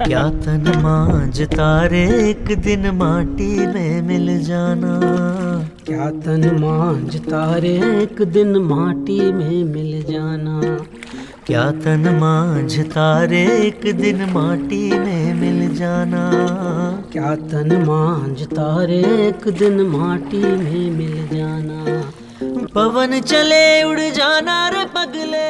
क्या तन मांझता रे एक दिन माटी में मिल जाना। क्या तन मांझता रे एक दिन माटी में मिल जाना। क्या तन मांझता रे एक दिन माटी में मिल जाना। क्या तन मांझता रे एक दिन माटी में मिल जाना। पवन चले उड़ जाना रे पगले।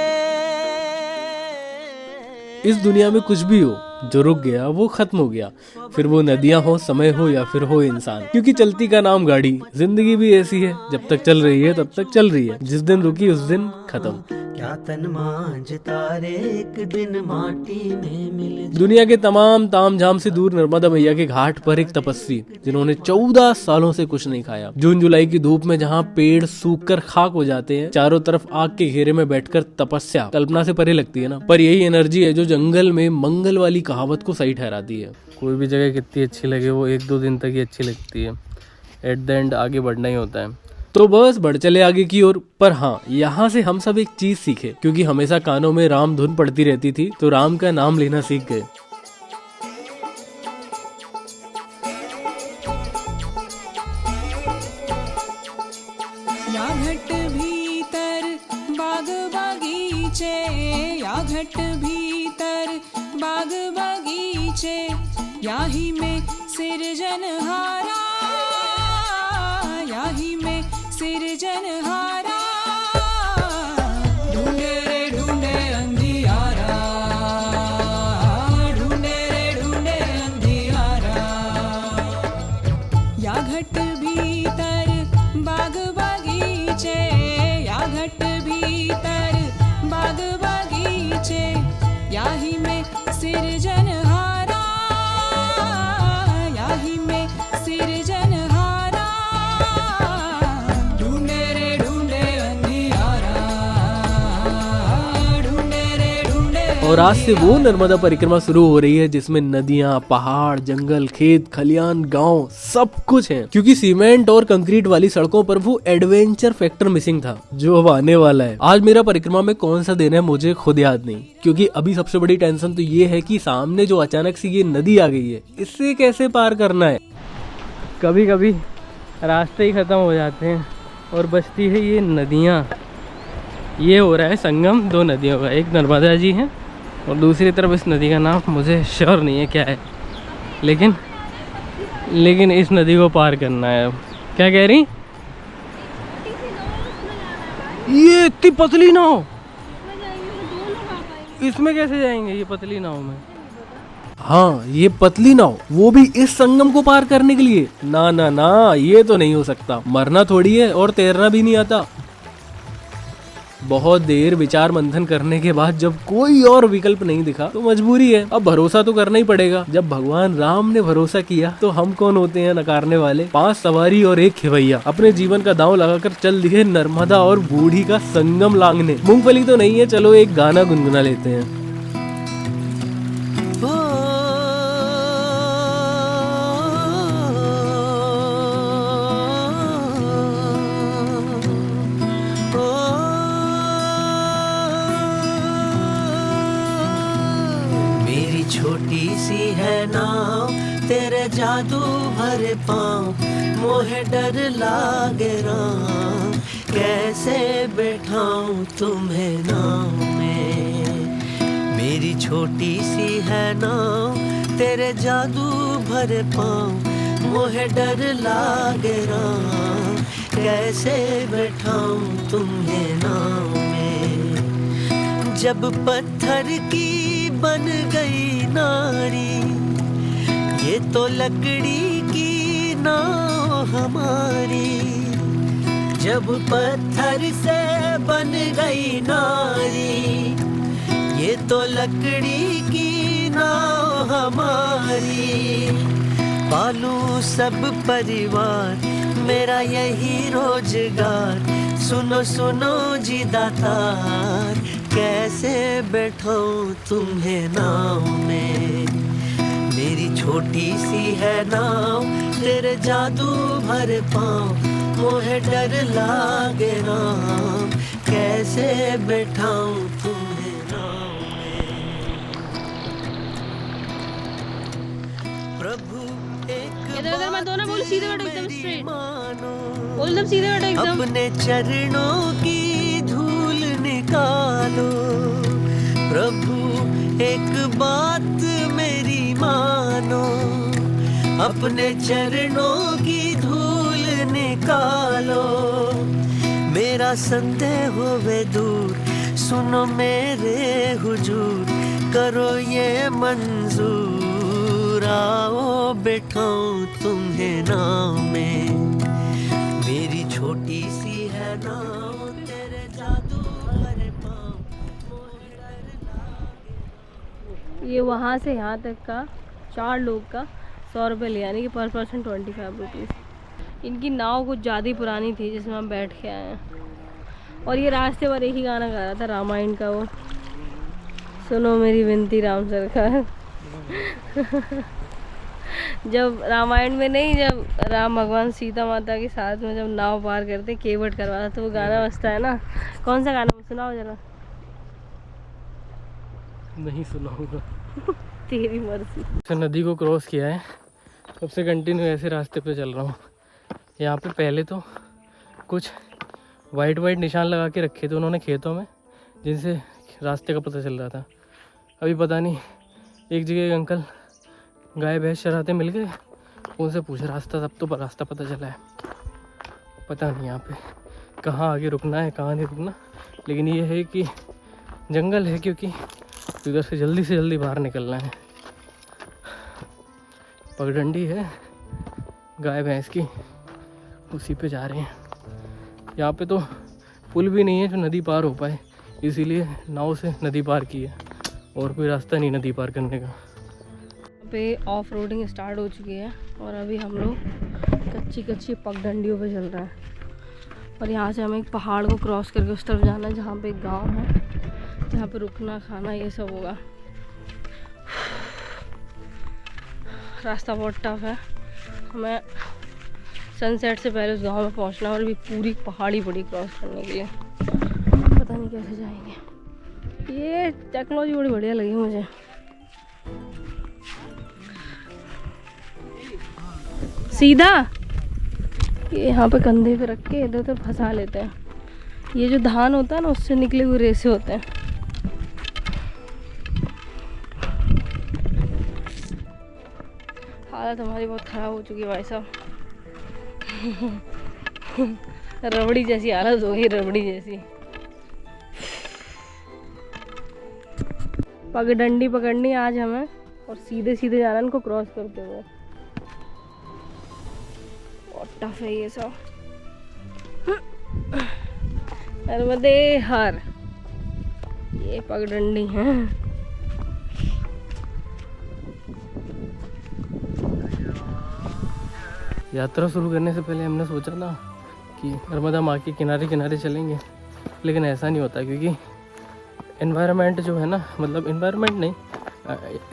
इस दुनिया में कुछ भी हो, जो रुक गया वो खत्म हो गया, फिर वो नदियां हो, समय हो या फिर हो इंसान, क्योंकि चलती का नाम गाड़ी। जिंदगी भी ऐसी है, जब तक चल रही है तब तक चल रही है, जिस दिन रुकी उस दिन खत्म। क्या तन मांझता रे एक दिन माटी में मिल जाना। दुनिया के तमाम ताम झाम से दूर नर्मदा मैया के घाट पर एक तपस्वी, जिन्होंने 14 सालों से कुछ नहीं खाया, जून जुलाई की धूप में जहाँ पेड़ सूखकर खाक हो जाते हैं, चारों तरफ आग के घेरे में बैठकर तपस्या कल्पना से परे लगती है ना, पर यही एनर्जी है जो जंगल में मंगल वाली कहावत को सही ठहराती है। कोई भी जगह कितनी अच्छी लगे, वो 1-2 दिन तक ही अच्छी लगती है, एट द एंड आगे बढ़ना ही होता है। तो बस बढ़ चले आगे की ओर। पर हाँ, यहाँ से हम सब एक चीज सीखे, क्योंकि हमेशा कानों में राम धुन पड़ती रहती थी, तो राम का नाम लेना सीख गए। या घट भीतर बाग बगीचे, या घट भीतर बाग बगीचे, याही में सिरजनहारा, याही में सिरजनहारा। ढूंढे रे ढूंढे अंधियारा, ढूंढे रे ढूंढे अंधियारा। या घट भीतर बाग बगीचे, या घट भीतर बाग बगीचे, याही में सिरजनहारा, याही में सिरजनहारा। ढूंढे रे ढूंढे अंधियारा, ढूंढे रे ढूंढे। और आज से वो नर्मदा परिक्रमा शुरू हो रही है, जिसमें नदियां, पहाड़, जंगल, खेत, खलियान, गांव सब कुछ है, क्योंकि सीमेंट और कंक्रीट वाली सड़कों पर वो एडवेंचर फैक्टर मिसिंग था, जो अब आने वाला है। आज मेरा परिक्रमा में कौन सा दिन है मुझे खुद याद नहीं, क्योंकि अभी सबसे बड़ी टेंशन तो ये है कि सामने जो अचानक से ये नदी आ गई है, इससे कैसे पार करना है। कभी कभी रास्ते ही खत्म हो जाते हैं और बचती है ये नदियाँ। ये हो रहा है संगम दो नदियों का, एक नर्मदा जी है और दूसरी तरफ इस नदी का नाम मुझे श्योर नहीं है क्या है, लेकिन इस नदी को पार करना है। अब क्या कह रही? ये इतनी पतली नाव, इसमें कैसे जाएंगे ये पतली नाव में? हाँ, ये पतली नाव, वो भी इस संगम को पार करने के लिए? ना ना ना, ये तो नहीं हो सकता। मरना थोड़ी है और तैरना भी नहीं आता। बहुत देर विचार मंथन करने के बाद जब कोई और विकल्प नहीं दिखा तो मजबूरी है, अब भरोसा तो करना ही पड़ेगा। जब भगवान राम ने भरोसा किया तो हम कौन होते हैं नकारने वाले। 5 सवारी और 1 खेवैया अपने जीवन का दांव लगाकर चल दिए नर्मदा और बूढ़ी का संगम लांघने। मूंगफली तो नहीं है, चलो एक गाना गुनगुना लेते हैं। छोटी सी है नाव, तेरे जादू भरे पाँव, मोहे डर लागे राम, कैसे बैठाऊं तुम्हें नाव में। मेरी छोटी सी है नाव, तेरे जादू भरे पाँव, मोहे डर लागे राम, कैसे बैठाऊं तुम्हें नाव में। जब पत्थर की बन गई नारी, ये तो लकड़ी की नाव हमारी। जब पत्थर से बन गई नारी, ये तो लकड़ी की नाव हमारी। पालूं सब परिवार, मेरा यही रोजगार, सुनो सुनो जी दातार, कैसे बैठाऊं तुम्हें नाव में। मेरी छोटी सी है नाव, तेरे जादू भर पाँव, मोहे डर लागे राम, कैसे कैसे बैठाऊं तुम्हें नाव में। प्रभु एक इधर मैं दोनों बोल सीधे बैठो एकदम स्ट्रेट मानो, बोल एकदम सीधे बैठो एकदम अपने चरणों की धूल निकालो। प्रभु एक बात मेरी मानो, अपने चरणों की धूल निकालो। मेरा संदेह होवे दूर, सुनो मेरे हुजूर, करो ये मंजूर। आओ बैठाऊं तुम्हें नाव में, मेरी छोटी सी है नाव, तेरे जादू भरे पाँव, मोहे डर लागे। ये वहाँ से यहाँ तक का 4 लोग का 100 रुपये लिया, यानी कि पर पर्सन 25 रुपीज़। इनकी नाव कुछ ज़्यादा ही पुरानी थी जिसमें हम बैठ के आए हैं। और ये रास्ते पर एक ही गाना गा रहा था रामायण का, वो सुनो मेरी विनती राम सरकार। जब रामायण में नहीं, जब राम भगवान सीता माता के साथ में जब नाव पार करते केवट करवाता तो वो गाना बजता है ना। कौन सा गाना सुनाओ जरा। नहीं सुनाऊंगा। तेरी मर्जी। तो नदी को क्रॉस किया है, तब से कंटिन्यू ऐसे रास्ते पे चल रहा हूँ। यहाँ पे पहले तो कुछ वाइट निशान लगा के रखे थे उन्होंने खेतों में, जिनसे रास्ते का पता चल रहा था। अभी पता नहीं, एक जगह एक अंकल गाय भैंस चराते मिल गए, उनसे पूछा रास्ता, तब तो रास्ता पता चला है। पता नहीं यहाँ पे कहाँ आगे रुकना है कहाँ नहीं रुकना, लेकिन ये है कि जंगल है, क्योंकि इधर से जल्दी बाहर निकलना है। पगडंडी है गाय भैंस की, उसी पे जा रहे हैं। यहाँ पे तो पुल भी नहीं है जो नदी पार हो पाए, इसीलिए नाव से नदी पार की है, और कोई रास्ता नहीं नदी पार करने का। यहाँ पे ऑफ रोडिंग स्टार्ट हो चुकी है और अभी हम लोग कच्ची पगडंडियों पे चल रहे हैं। और यहाँ से हमें एक पहाड़ को क्रॉस करके उस तरफ जाना है जहाँ पे एक गाँव है, जहाँ पे रुकना खाना ये सब होगा। रास्ता बहुत टफ है, हमें सनसेट से पहले उस गांव में पहुंचना है और अभी पूरी पहाड़ी पड़ी क्रॉस करने के लिए। पता नहीं कैसे जाएंगे। ये टेक्नोलॉजी बड़ी बढ़िया लगी मुझे। सीधा ये यहाँ पे कंधे पे रख के इधर उधर फंसा लेते हैं। ये जो धान होता है ना, उससे निकले हुए रेसे होते हैं। हालत हमारी बहुत ख़राब हो चुकी है भाई साहब। रबड़ी जैसी हालत हो गई, रबड़ी जैसी। पगडंडी पकड़नी आज हमें और सीधे जाना इनको क्रॉस करते हुए। बहुत टफ है ये सब। नर्मदे हर, ये पगडंडी है। यात्रा शुरू करने से पहले हमने सोचा ना कि नर्मदा माँ के किनारे चलेंगे, लेकिन ऐसा नहीं होता, क्योंकि एनवायरनमेंट जो है ना, मतलब एनवायरनमेंट नहीं,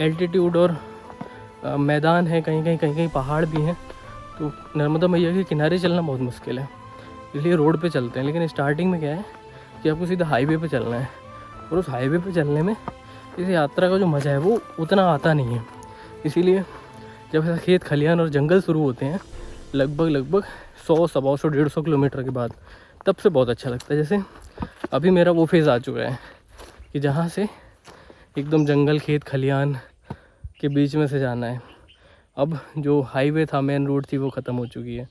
एल्टीट्यूड और मैदान है, कहीं पहाड़ भी हैं, तो नर्मदा मैया के किनारे चलना बहुत मुश्किल है, इसलिए रोड पे चलते हैं। लेकिन स्टार्टिंग में क्या है कि आपको सीधा हाईवे पे चलना है, और उस हाईवे पे चलने में इस यात्रा का जो मज़ा है वो उतना आता नहीं है। इसीलिए जब ऐसा खेत खलियान और जंगल शुरू होते हैं लगभग 100, 125, 150 किलोमीटर के बाद, तब से बहुत अच्छा लगता है। जैसे अभी मेरा वो फेज़ आ चुका है कि जहाँ से एकदम जंगल खेत खलियान के बीच में से जाना है। अब जो हाईवे था, मेन रोड थी, वो ख़त्म हो चुकी है।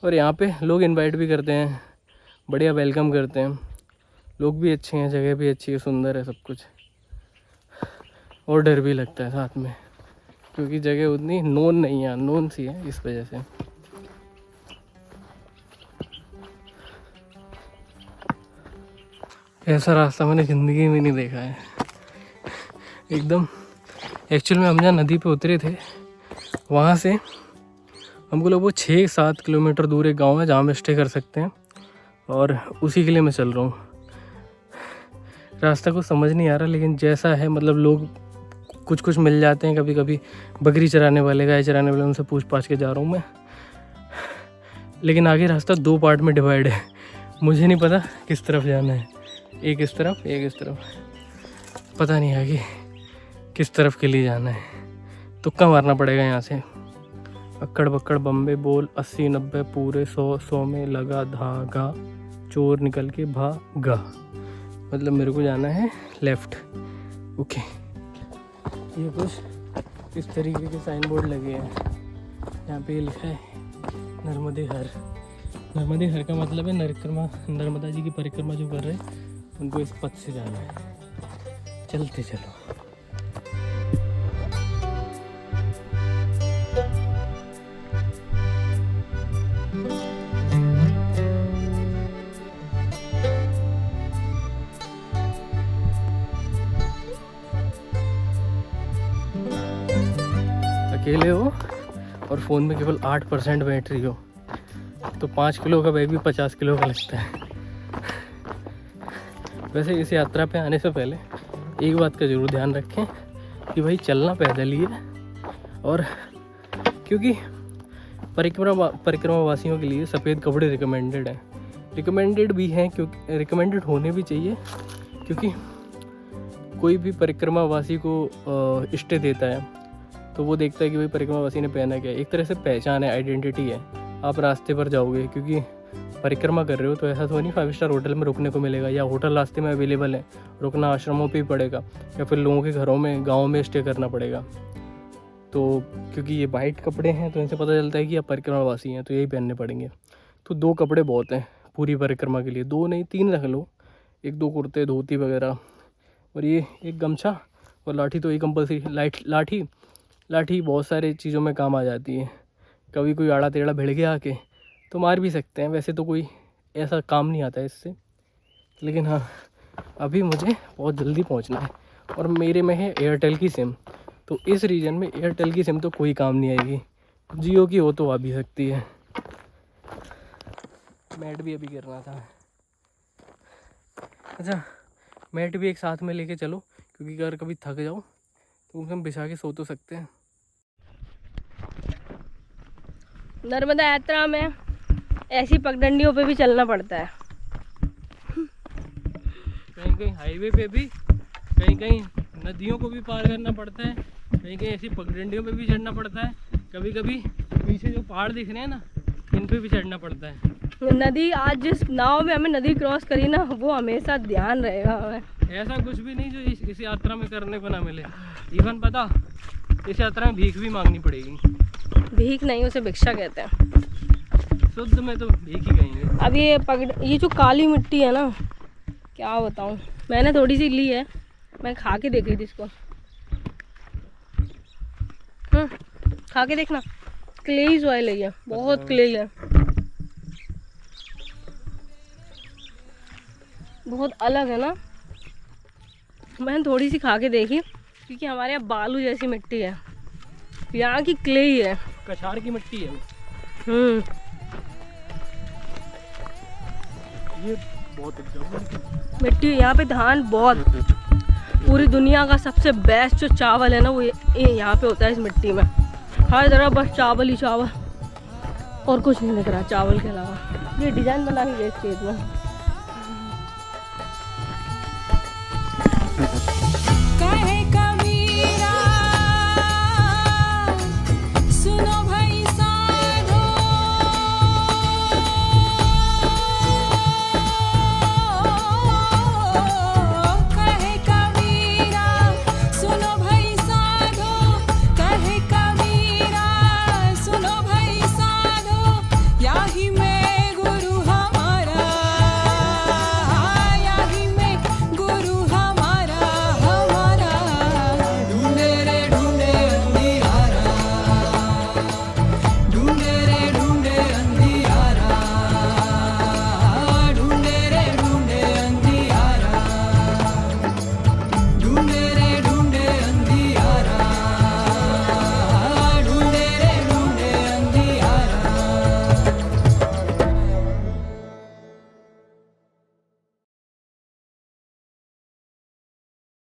और यहाँ पे लोग इनवाइट भी करते हैं, बढ़िया वेलकम करते हैं, लोग भी अच्छे हैं, जगह भी अच्छी है, सुंदर है सब कुछ, और डर भी लगता है साथ में, क्योंकि जगह उतनी नोन नहीं है, अननोन सी है, इस वजह से। ऐसा रास्ता मैंने ज़िंदगी में नहीं देखा है एकदम। एक्चुअल में हम जहाँ नदी पे उतरे थे, वहाँ से हमको लोग वो 6-7 किलोमीटर दूर एक गांव है जहाँ में स्टे कर सकते हैं, और उसी के लिए मैं चल रहा हूँ। रास्ता कुछ समझ नहीं आ रहा, लेकिन जैसा है, मतलब लोग कुछ मिल जाते हैं, कभी कभी बकरी चराने वाले, गाय चराने वाले, उनसे पूछ पाछ के जा रहा हूँ मैं। लेकिन आगे रास्ता 2 पार्ट में डिवाइड है, मुझे नहीं पता किस तरफ जाना है, एक इस तरफ एक इस तरफ, पता नहीं है कि किस तरफ के लिए जाना है। तुक्का मारना पड़ेगा यहाँ से। अक्कड़ बक्कड़ बम्बे बोल 80 90 पूरे 100 में लगा धागा, चोर निकल के भागा। मतलब मेरे को जाना है लेफ़्ट। ओके, ये कुछ इस तरीके के साइन बोर्ड लगे हैं। यहाँ पे लिखा है नर्मदे हर। नर्मदे हर का मतलब है नर्मदा जी की परिक्रमा जो कर रहे हैं उनको इस पथ से जाना है। चलते चलो। अकेले हो और फ़ोन में केवल 8% बैटरी हो तो 5 किलो का बैग भी 50 किलो का लगता है। वैसे इस यात्रा पे आने से पहले एक बात का ज़रूर ध्यान रखें कि भाई चलना पैदल ही है, और क्योंकि परिक्रमा वासियों के लिए सफ़ेद कपड़े रिकमेंडेड हैं। रिकमेंडेड भी हैं क्योंकि रिकमेंडेड होने भी चाहिए, क्योंकि कोई भी परिक्रमा वासी को स्टे देता है तो वो देखता है कि भाई परिक्रमा वासी ने पहना क्या है। एक तरह से पहचान है, आइडेंटिटी है। आप रास्ते पर जाओगे क्योंकि परिक्रमा कर रहे हो तो ऐसा तो नहीं 5 स्टार होटल में रुकने को मिलेगा, या होटल रास्ते में अवेलेबल है, रुकना आश्रमों पे ही पड़ेगा, या फिर लोगों के घरों में गाँव में स्टे करना पड़ेगा। तो क्योंकि ये वाइट कपड़े हैं तो इनसे पता चलता है कि आप परिक्रमा वासी हैं, तो यही पहनने पड़ेंगे। तो 2 कपड़े बहुत हैं पूरी परिक्रमा के लिए, 2 नहीं 3 रख लो, 1-2 कुर्ते धोती वगैरह, और ये एक गमछा, और लाठी तो ये कंपल्सरी। लाठी बहुत सारे चीज़ों में काम आ जाती है। कभी कोई आड़ा टेढ़ा भिड़ गया आके तो मार भी सकते हैं, वैसे तो कोई ऐसा काम नहीं आता है इससे। लेकिन हाँ, अभी मुझे बहुत जल्दी पहुंचना है और मेरे में है एयरटेल की सिम, तो इस रीजन में एयरटेल की सिम तो कोई काम नहीं आएगी। जियो की हो तो आ भी सकती है। मैट भी अभी करना था। अच्छा, मैट भी एक साथ में लेके चलो, क्योंकि अगर कभी थक जाओ तो हम बिछा के सो तो सकते हैं। नर्मदा यात्रा में ऐसी पगडंडियों पे भी चलना पड़ता है। कहीं कहीं हाईवे पे भी, कहीं कहीं नदियों को भी पार करना पड़ता है, कहीं कहीं ऐसी पगडंडियों पे भी चढ़ना पड़ता है, कभी कभी पीछे जो पहाड़ दिख रहे हैं ना इन पे भी चढ़ना पड़ता है। नदी, आज जिस नाव में हमें नदी क्रॉस करी ना, वो हमेशा ध्यान रहेगा हमें। ऐसा कुछ भी नहीं जो इस यात्रा में करने को ना मिले। इवन पता, इस यात्रा में भीख भी मांगनी पड़ेगी। भीख नहीं, उसे भिक्षा कहते हैं। शुद्ध में तो भीख ही कहेंगे। अब ये जो काली मिट्टी है ना, क्या बताऊँ, मैंने थोड़ी सी ली है, मैं खा के देख रही थी इसको। खा के देखना, क्लेई सॉइल है ये, बहुत क्लेई है, बहुत अलग है ना। मैंने थोड़ी सी खा के देखी, क्योंकि हमारे यहाँ बालू जैसी मिट्टी है, यहाँ की क्लेई है, कछार की मिट्टी है। ये बहुत मिट्टी यहाँ पे धान बहुत, पूरी दुनिया का सबसे बेस्ट जो चावल है ना वो यहाँ पे होता है इस मिट्टी में। हर तरह बस चावल ही चावल, और कुछ नहीं दिख रहा चावल के अलावा। ये डिजाइन बना के गए खेत में।